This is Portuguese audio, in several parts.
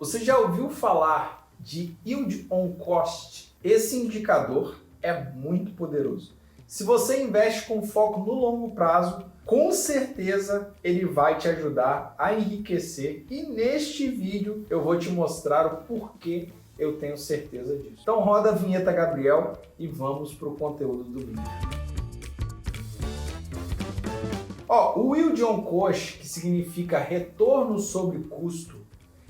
Você já ouviu falar de Yield on Cost? Esse indicador é muito poderoso. Se você investe com foco no longo prazo, com certeza ele vai te ajudar a enriquecer, e neste vídeo eu vou te mostrar o porquê eu tenho certeza disso. Então roda a vinheta, Gabriel, e vamos para o conteúdo do vídeo. O Yield on Cost, que significa retorno sobre custo,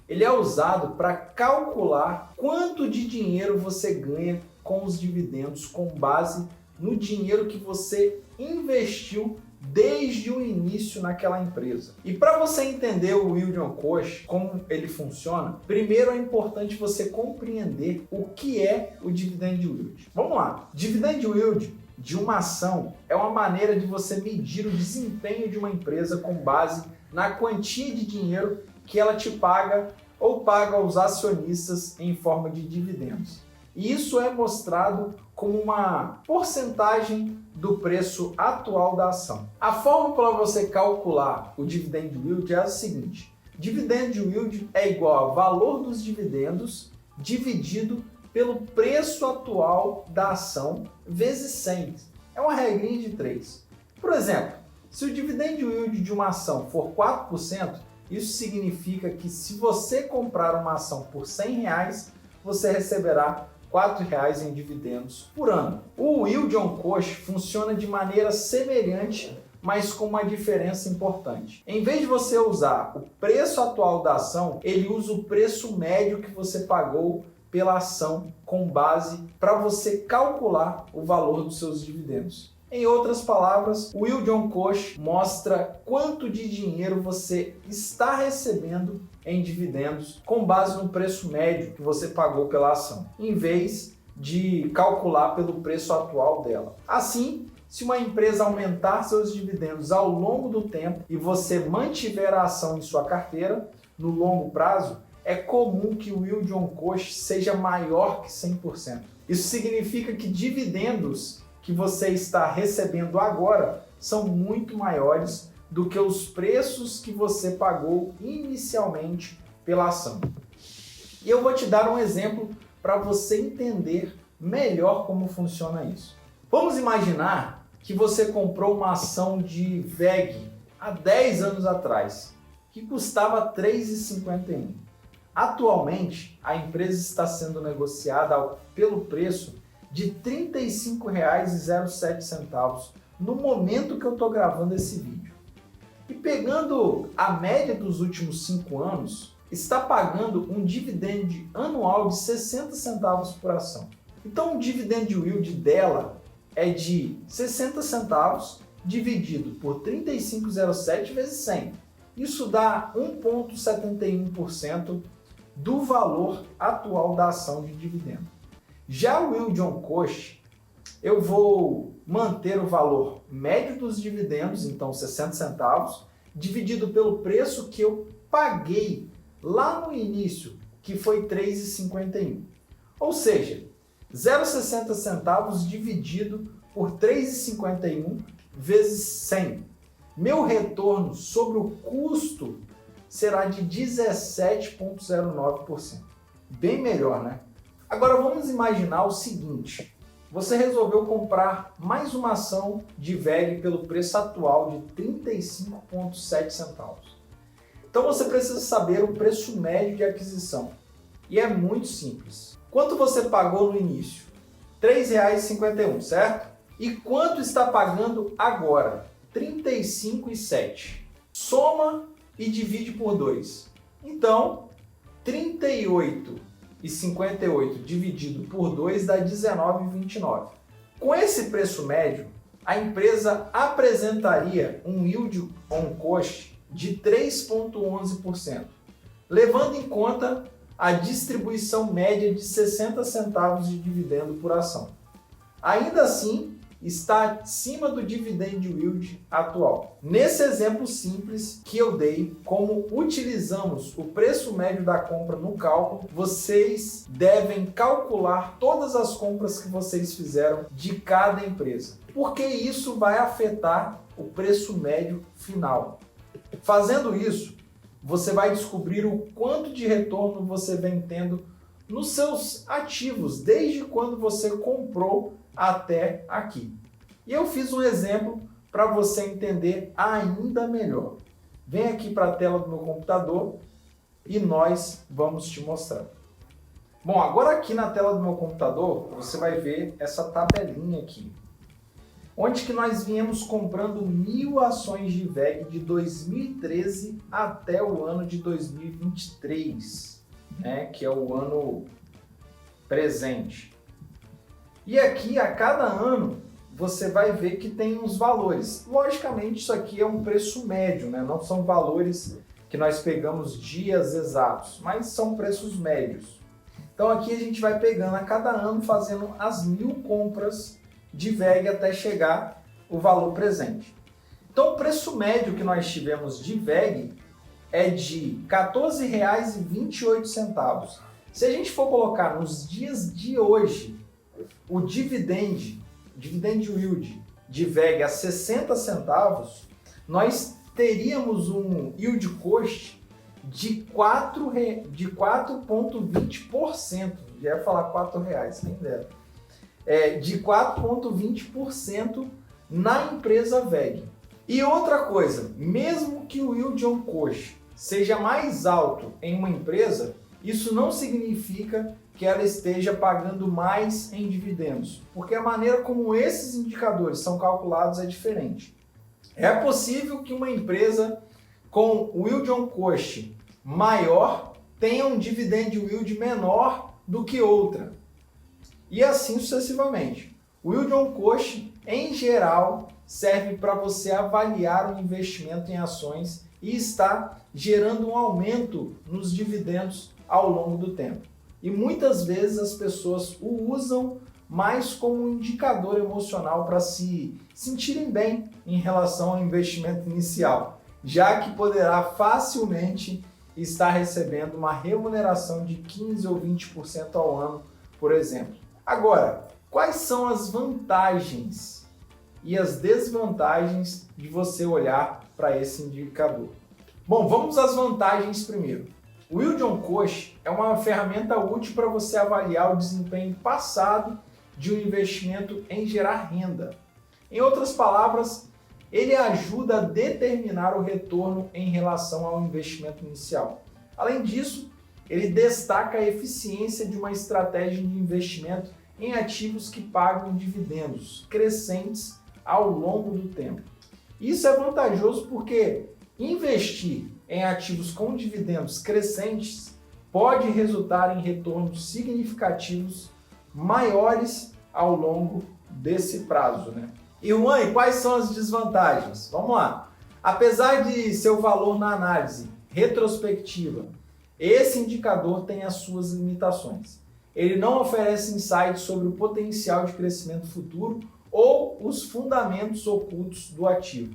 ele é usado para calcular quanto de dinheiro você ganha com os dividendos com base no dinheiro que você investiu desde o início naquela empresa. E para você entender o Yield on Cost, como ele funciona, primeiro é importante você compreender o que é o Dividend Yield. Vamos lá. Dividend Yield de uma ação é uma maneira de você medir o desempenho de uma empresa com base na quantia de dinheiro que ela te paga ou paga aos acionistas em forma de dividendos. E isso é mostrado como uma porcentagem do preço atual da ação. A forma para você calcular o Dividend Yield é a seguinte: Dividend Yield é igual ao valor dos dividendos dividido pelo preço atual da ação vezes 100. É uma regrinha de 3. Por exemplo, se o Dividend Yield de uma ação for 4%, isso significa que se você comprar uma ação por R$100, você receberá R$4 em dividendos por ano. O Yield on Cost funciona de maneira semelhante, mas com uma diferença importante. Em vez de você usar o preço atual da ação, ele usa o preço médio que você pagou pela ação com base para você calcular o valor dos seus dividendos. Em outras palavras, o Yield on Cost mostra quanto de dinheiro você está recebendo em dividendos com base no preço médio que você pagou pela ação, em vez de calcular pelo preço atual dela. Assim, se uma empresa aumentar seus dividendos ao longo do tempo e você mantiver a ação em sua carteira, no longo prazo, é comum que o Yield on Cost seja maior que 100%. Isso significa que dividendos que você está recebendo agora são muito maiores do que os preços que você pagou inicialmente pela ação. E eu vou te dar um exemplo para você entender melhor como funciona isso. Vamos imaginar que você comprou uma ação de WEG há 10 anos atrás, que custava R$ 3,51. Atualmente, a empresa está sendo negociada pelo preço de R$ 35,07 no momento que eu estou gravando esse vídeo. E pegando a média dos últimos 5 anos, está pagando um dividend anual de 60 centavos por ação. Então o dividend yield dela é de 60 centavos dividido por 35,07 vezes 100. Isso dá 1,71% do valor atual da ação de dividendo. Já o Yield on Cost, eu vou manter o valor médio dos dividendos, então 60 centavos, dividido pelo preço que eu paguei lá no início, que foi R$ 3,51. Ou seja, 0,60 centavos dividido por R$ 3,51 vezes 100. Meu retorno sobre o custo será de 17,09%. Bem melhor, né? Agora vamos imaginar o seguinte: você resolveu comprar mais uma ação de WEG pelo preço atual de 35,07 centavos. Então você precisa saber o preço médio de aquisição. E é muito simples. Quanto você pagou no início? R$ 3,51, certo? E quanto está pagando agora? R$ 35,07. Soma e divide por 2. Então, 38,58 dividido por 2 dá 19,29. Com esse preço médio, a empresa apresentaria um Yield on Cost de 3,11%, levando em conta a distribuição média de 60 centavos de dividendo por ação. Ainda assim, está acima do Dividend Yield atual. Nesse exemplo simples que eu dei, como utilizamos o preço médio da compra no cálculo, vocês devem calcular todas as compras que vocês fizeram de cada empresa, porque isso vai afetar o preço médio final. Fazendo isso, você vai descobrir o quanto de retorno você vem tendo nos seus ativos, desde quando você comprou até aqui. E eu fiz um exemplo para você entender ainda melhor. Vem aqui para a tela do meu computador e nós vamos te mostrar. Bom, agora aqui na tela do meu computador, você vai ver essa tabelinha aqui, onde que nós viemos comprando 1.000 ações de VEG de 2013 até o ano de 2023, né, que é o ano presente. E aqui, a cada ano, você vai ver que tem uns valores. Logicamente, isso aqui é um preço médio, né? Não são valores que nós pegamos dias exatos, mas são preços médios. Então aqui a gente vai pegando a cada ano, fazendo as 1.000 compras de VEG até chegar o valor presente. Então o preço médio que nós tivemos de VEG é de R$ 14,28. Se a gente for colocar nos dias de hoje o dividend yield de VEG a 60 centavos, nós teríamos um yield cost de 4,20%. Já ia falar R$4, quem dera. De 4,20% na empresa VEG. E outra coisa, mesmo que o yield on cost seja mais alto em uma empresa, isso não significa que ela esteja pagando mais em dividendos, porque a maneira como esses indicadores são calculados é diferente. É possível que uma empresa com o yield on cost maior tenha um dividend yield menor do que outra, e assim sucessivamente. O yield on cost, em geral, serve para você avaliar o investimento em ações e está gerando um aumento nos dividendos ao longo do tempo. E muitas vezes as pessoas o usam mais como um indicador emocional para se sentirem bem em relação ao investimento inicial, já que poderá facilmente estar recebendo uma remuneração de 15 ou 20% ao ano, por exemplo. Agora, quais são as vantagens e as desvantagens de você olhar para esse indicador? Bom, vamos às vantagens primeiro. O Yield on Cost é uma ferramenta útil para você avaliar o desempenho passado de um investimento em gerar renda. Em outras palavras, ele ajuda a determinar o retorno em relação ao investimento inicial. Além disso, ele destaca a eficiência de uma estratégia de investimento em ativos que pagam dividendos crescentes ao longo do tempo. Isso é vantajoso porque investir em ativos com dividendos crescentes pode resultar em retornos significativos maiores ao longo desse prazo, né? E Juan, quais são as desvantagens? Vamos lá. Apesar de seu valor na análise retrospectiva, esse indicador tem as suas limitações. Ele não oferece insights sobre o potencial de crescimento futuro ou os fundamentos ocultos do ativo.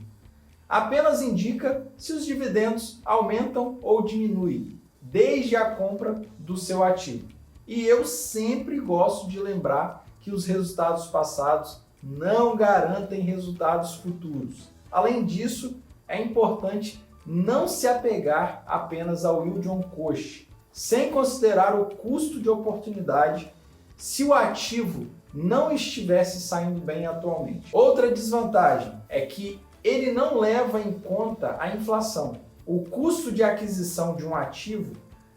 Apenas indica se os dividendos aumentam ou diminuem desde a compra do seu ativo. E eu sempre gosto de lembrar que os resultados passados não garantem resultados futuros. Além disso, é importante não se apegar apenas ao yield on cost, sem considerar o custo de oportunidade se o ativo não estivesse saindo bem atualmente. Outra desvantagem é que ele não leva em conta a inflação. O custo de aquisição de um ativo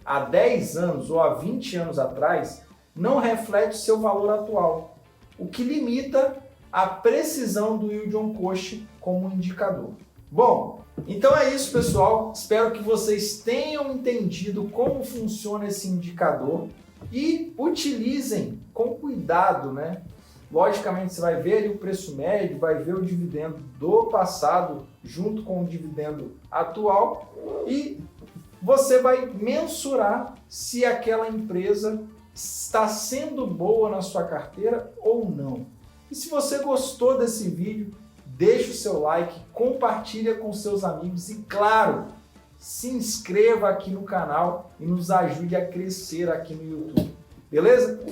há 10 anos ou há 20 anos atrás não reflete seu valor atual, o que limita a precisão do yield on cost como indicador. Bom, então é isso, pessoal. Espero que vocês tenham entendido como funciona esse indicador e utilizem com cuidado, né? Logicamente, você vai ver ali o preço médio, vai ver o dividendo do passado junto com o dividendo atual e você vai mensurar se aquela empresa está sendo boa na sua carteira ou não. E se você gostou desse vídeo, deixe o seu like, compartilha com seus amigos e, claro, se inscreva aqui no canal e nos ajude a crescer aqui no YouTube. Beleza?